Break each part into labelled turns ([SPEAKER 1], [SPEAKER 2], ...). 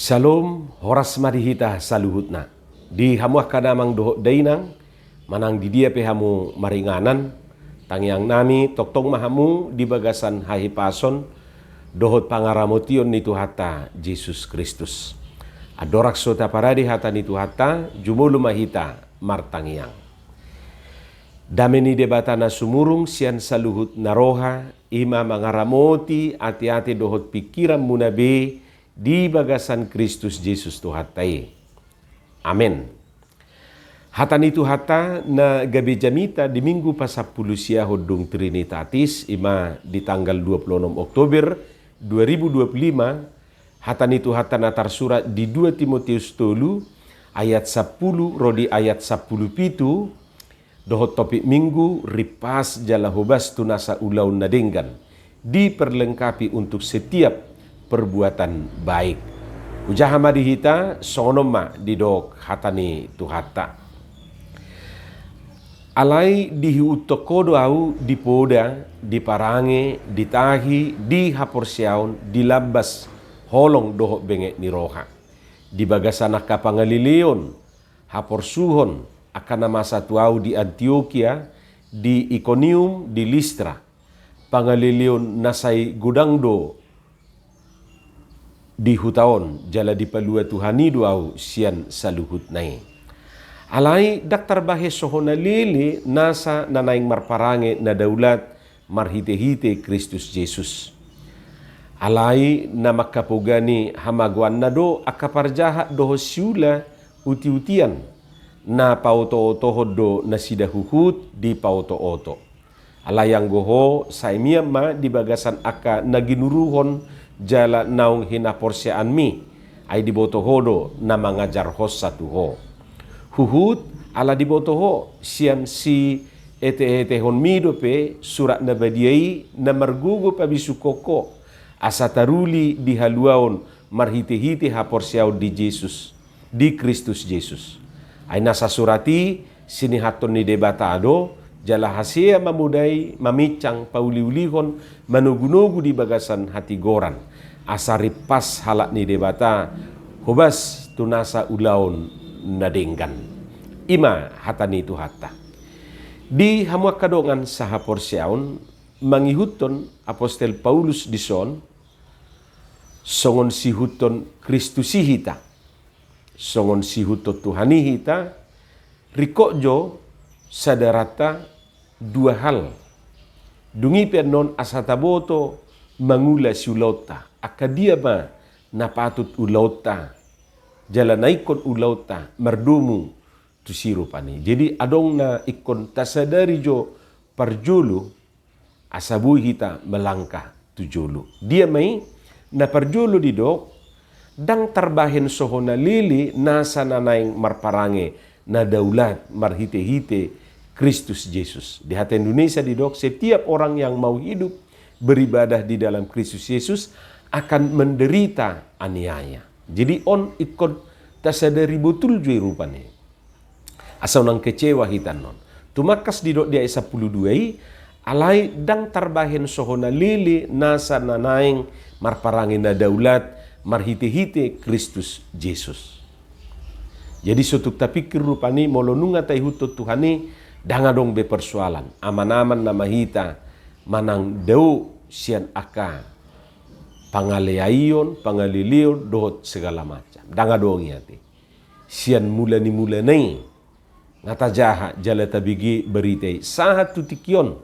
[SPEAKER 1] Shalom, horas marihita saluhutna. Di hamuah kadamang dohok dainang, manang di dia pehamu maringanan, tangyang nami toktong mahamu di bagasan hahipason, dohot pangaramotion nitu hata Yesus Kristus. Adorak sota paradi hata nitu hata, jumulu mahita martangyang. Dameni debatana sumurung sian saluhut naroha, ima mangaramoti ati-ati dohot pikiran munabe, di bagasan Kristus Yesus Tuhatai. Amin. Hatan itu hata na gabi jamita di minggu pasapulusia hodung Trinitatis ima di tanggal 26 Oktober 2025. Hatan itu hata natar surat di 2 Timotius tolu ayat 10 rodi ayat 10 pitu dohot topik minggu ripas jala hobas tunasa ulaun nadenggan diperlengkapi untuk setiap perbuatan baik. Ujaha madihita sonoma didok hatani tuhata. Alai dihiutokodo au dipoda, diparange, ditahi, dihaporsiaun, dilabas holong dohok bengek niroha. Di bagasanah kapangalilion, haporsuhon akan nama satu au di Antioquia, di Iconium, di Listra. Pangalilion nasai gudangdo di hutaon jala di palua Tuhani duau sian saluhut nai. Alai daktar bahe sohona lili nasa nanaing marparange na daulat marhite-hite Kristus Yesus. Alai na makapogani hamaguan na do akaparjaha doho siula uti-utian na pauto-oto do na sidahuhut di pauto-oto. Alai yang goho saimiyama di bagasan aka naginuruhon jala naung hinaporsiaan mi ay dibotohodo na mangajar hos satu ho. Huhut ala dibotoho sian si ete-etehon midope surat na badiai na margugo pabisukoko asataruli di haluaon marhite-hite haporsiaw di Jesus, di Kristus Yesus. Ay nasa surati sinihaton ni debatado jala hasia mamudai mamicang pauliulihon manugunugu di bagasan hati goran asari pas halak ni debata hobas tunasa ulaon nadenggan ima hatani itu hata di hamuak kadongan saha porsiaun mangihuton apostel Paulus dison songon sihuton Kristusi hita songon sihuton Tuhani hita rikojo sadarata dua hal. Dungi penon asataboto mangula siulota. Akadia ma napatut ulauta. Jalanaikon ulauta mardumu tusirupani. Jadi adong na ikon tasadari jo parjulu asabu hita melangkah tujulu. Dia mai na parjulu didok dang tarbahen sohona lili nasa nanaing marparange na daulat marhite-hite Kristus Yesus. Di hati Indonesia didok setiap orang yang mau hidup beribadah di dalam Kristus Yesus akan menderita aniaya. Jadi on ikon tasadari betul jui rupane. Asal nang kecewa hitan non. Tumakas didok dia 12 alai dang tarbahen sohona lili nasa nanaing marparangin na daulat marhite-hite Kristus Yesus. Jadi sutuk tapikir rupani molonunga taihutot Tuhani dangadong be persoalan aman-aman na mahita manang deu sian aka pangaleaion pangalilion dohot segala macam dangadong yati sian mulani ngata jaha jala tabigi beritai sahat tutikion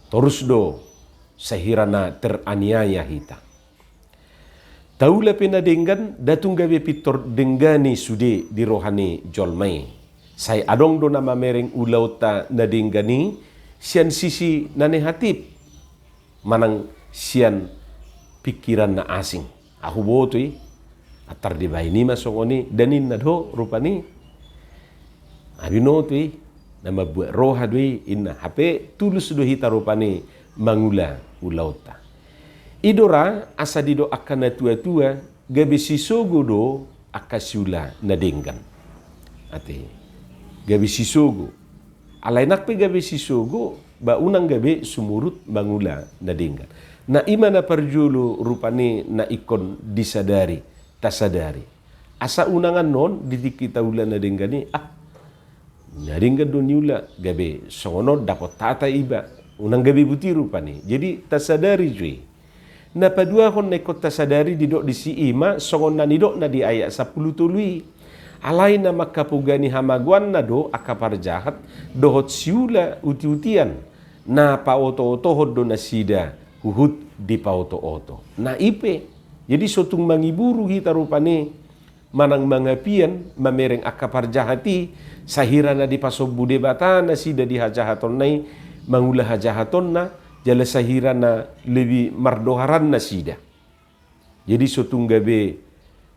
[SPEAKER 1] terus do sahirana teraniaya hita. Taula penadenggan datung gawe pitor denggani sude di rohani jolmai. Sai adong do nama mereng ulauta nadenggani sian sisi nane hatip. Manang sian pikiran na asing. Aku botoi atar di baini masongoni danin na do rupani. Abino tui nama buat roha dui inna hape tulus do hita rupani mangula ulauta. Idora asa dido akan na tua-tua gabi sisogo do akasiula nadenggan. Ate gabi sisogo. Alainak pe gabi sisogo ba unang gabi sumurut mangula nadenggan. Na ima na parjulu rupani na ikon disadari tasadari. Asa unangan non dikita ulan na dinggani naringga doniula gabe songono dapat tata iba unang gabi butiru pani. Jadi tasadari cuy. Na padua hon nekot tasadari didok di si ima songon na nidok na di ayat 10 tului. Alai na makapugani hamaguan na do akapar jahat dohot siula uti-utian na paoto-oto hod do na sida huhut di paoto-oto. Na ipe. Jadi sotung mangiburu hita rupane manang mangapian mamereng akapar jahati sahira na di pasobu debata na sida di hajahaton nai mangulah hajahaton na jala sahira na lebih mardoharan na sida. Jadi sotung gabe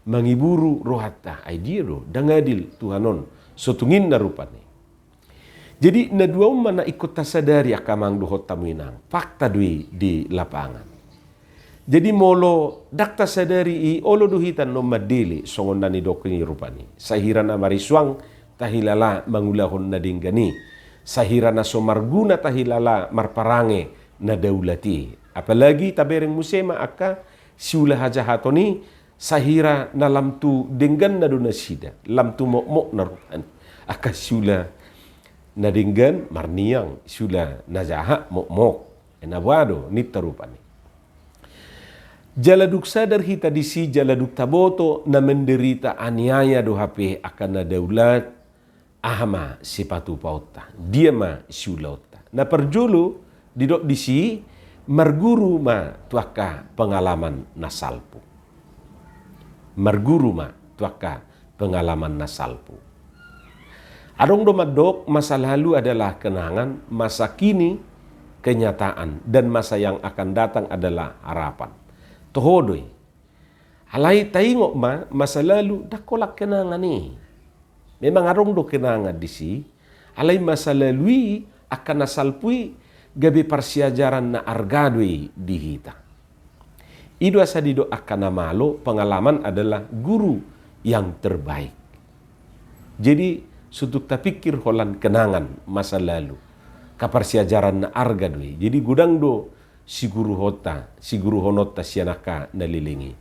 [SPEAKER 1] mangiburu rohata ai dia do dangadil Tuhanon sotungin na rupane. Jadi na dua mana ikut tasadari akamang dohot tamuinang fakta dui di lapangan. Jadi molo dak tasadari i olo duhitan no madili songon nani dokini rupani. Sahira na mariswang tahilala mangulahon na dinggani. Sahira na somarguna tahilala marparange na daulati. Apalagi tabereng musema aka siulah hajahatoni sahira na lamtu denggan na donasida. Lamtu mok-mok na rupani. Aka siulah na denggan marniang siulah na jahat mok-mok. Enabado nita rupani. Jaladuk sadar hita disi jaladuk taboto na menderita aniaya do hape akan na daulat ahma sipatu pauta dia ma siulauta na perjulu didok disi marguru ma tuaka pengalaman nasalpu marguru ma tuaka pengalaman nasalpu adong do madok masa lalu adalah kenangan, masa kini kenyataan, dan masa yang akan datang adalah harapan. Tohodoi. Alai taingok ma masa lalu dakolak kenangan ni. Memang arong do kenangan disi. Alai masa lalu akan nasalpui gabi parsiajaran na argadoi dihita. Ido asa dido akan namalo pengalaman adalah guru yang terbaik. Jadi sutuk tapikir holan kenangan masa lalu. Kaparsiajaran na argadoi. Jadi gudang do si guru honota sianaka nalilingi.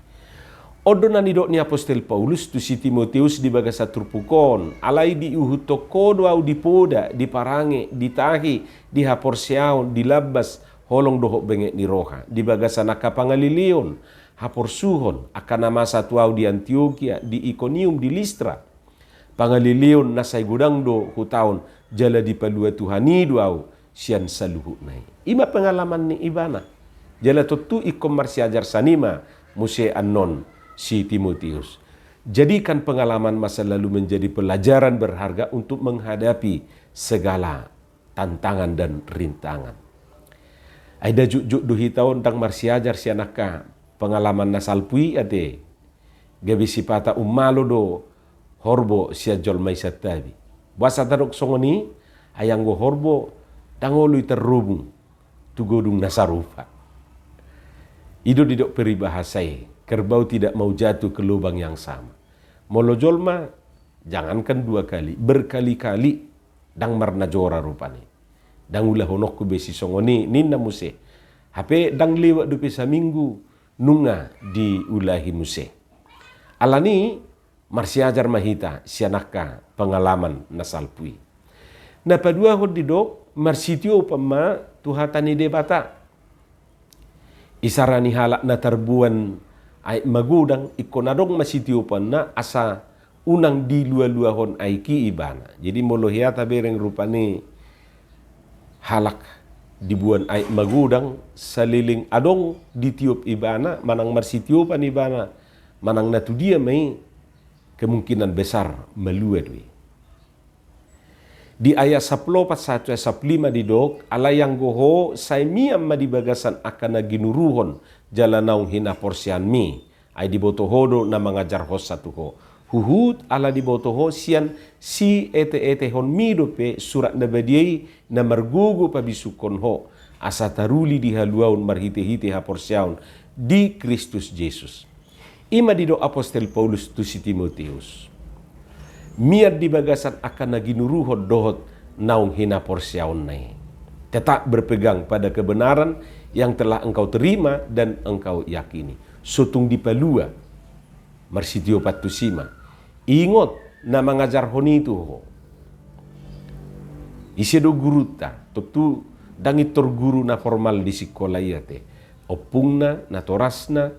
[SPEAKER 1] Odo na nidok ni Apostel Paulus tu si Timoteus di bagasa turpukon, alai di uhuto kodo au di poda, di parange, di tahi, di haporseaon, di labas, holong dohok bengek ni roha, di bagasa nakapangalilion, haporsuhon, akan nama satu au di Antioquia, di Iconium, di Listra, pangalilion nasay gudang do hutaon, jala di palua Tuhani do au, sian saluhut nai. Ima pengalaman ni ibana. Jala tutu ikom marsiajar sanima muse anon si Timotius. Jadikan pengalaman masa lalu menjadi pelajaran berharga untuk menghadapi segala tantangan dan rintangan. Aida juk duhi tahun tang marsiajar sianaka pengalaman nasalpui ate. Gabi sipata umalo do horbo siajol mai satabi. Basa tarok songoni ayang go horbo tangolui terhubung tugodung nasarupa. Ido didok peribahasai, kerbau tidak mau jatuh ke lubang yang sama. Molojol mah jangankan 2 kali, berkali-kali dang marnajora rupane. Dang ulah honok ku besi songoni ninna muse. Hape dang lewat dupe saminggu nunga di ulahi muse. Alani marsiajar mahita sianaka pengalaman nasalpui. Na padua hod didok marsitio pema tuhatani debata. Isarani halak na tarbuan ay magudang ikonadong masitio pa na asa unang di lua-luahon ay kiibana. Jadi molohiyata bereng rupani halak dibuan ay magudang saliling adong ditiup ibana manang marsitio pan ibana manang natudia may kemungkinan besar meluedwi. Di ayat 10 pasal 15 didok alayang goho say miam madibagasan akan naginuruhon jalanaung hina porsian mi ay dibotohodo na mangajar hos satuho huhut ala dibotoho sian si ete hon mi dope surat nabadiai na margugu pabisukon ho asa taruli di haluaun marhite-hite ha porsiaun di Kristus Yesus. Ima didok Apostel Paulus tu si Timoteus. Miat di bagasan akan naginuruhod dohot naung hina porsiaun nai. Tetap berpegang pada kebenaran yang telah engkau terima dan engkau yakini. Sotung dipalua marsitio patusima. Ingot na mengajar honi itu ho. Isi do guru ta, tentu dangitor guru na formal di sekolah iya te. Opungna, na torasna,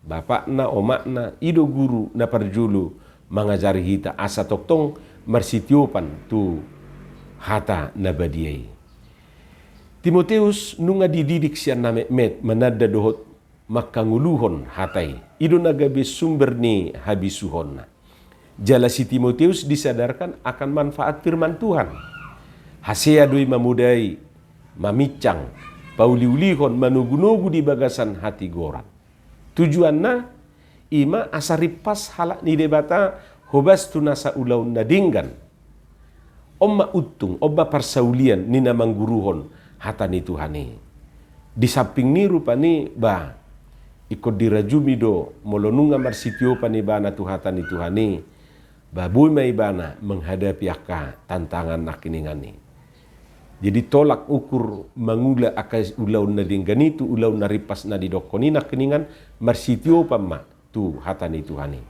[SPEAKER 1] bapakna, omakna, ido guru na parjulu mengajari hita asa toktong marsitiopan tu hata na badiai. Timoteus nunga dididik siya na met manada dohot makanguluhon hatai. Ido nagabe sumber ni habisuhon na. Jala si Timoteus disadarkan akan manfaat firman Tuhan. Hasea doi mamudai, mamicang, pauliulihon manugu-nugu di bagasan hati gorat. Tujuanna ima asaripas halak ni debata hobas tunasa ulaun nadinggan. Omma utung, omma parsaulian ni namang guruhon hatani Tuhani. Di samping ni rupani ba ikut dirajumi do molonunga marsitio pani bana tuhatani Tuhani. Babuy may bana menghadapi akka tantangan nakiningani. Jadi tolak ukur mangula akas ulau na dingganitu ulau na ripas na didokoni na keningan marsitio pama tu hatani Tuhani.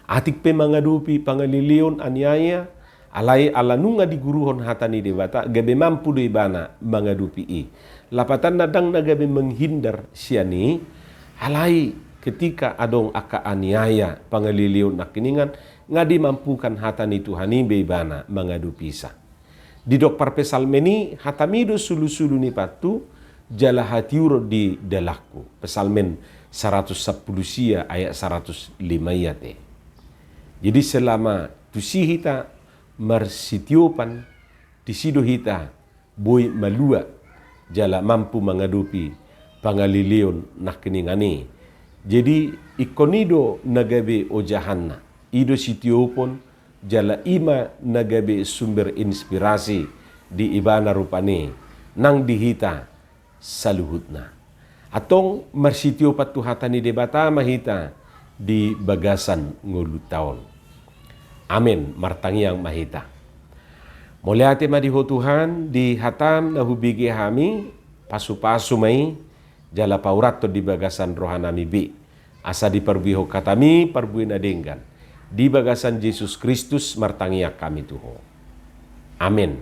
[SPEAKER 1] Atik pe mangadupi pangalilion aniaya alai alanunga di guruhon hatani dewata gabe mampu do ibana mangadupi i. Lapatan nadang na gabe menghindar siani alai ketika adong aka aniaya pangalilion na keningan ngadi mampukan hatani Tuhani be ibana mangadupi sa. Di dok parpesal meni hatamido sulu-sulu ni patu jala hatiuro di dalaku. Pesalmen 110 sia ayat 105 yate. Jadi selama tusi hita marsitiopan disido hita boy malua jala mampu mengadupi pangalilion nak keningani. Jadi ikonido nagabe ojahanna. Ido sitiopon jala ima nagabe sumber inspirasi di ibana rupani nang dihita saluhutna. Atong marsitio patuhatani debata mahita di bagasan ngulu taon. Amin martangiang mahita. Mulyate madiho Tuhan di hatam na hubigi hami pasu-pasu mai jala paurato di bagasan rohanami bi. Asa di perbiho katami perbuina denggan. Di bagasan Yesus Kristus martangia kami tuho. Amin.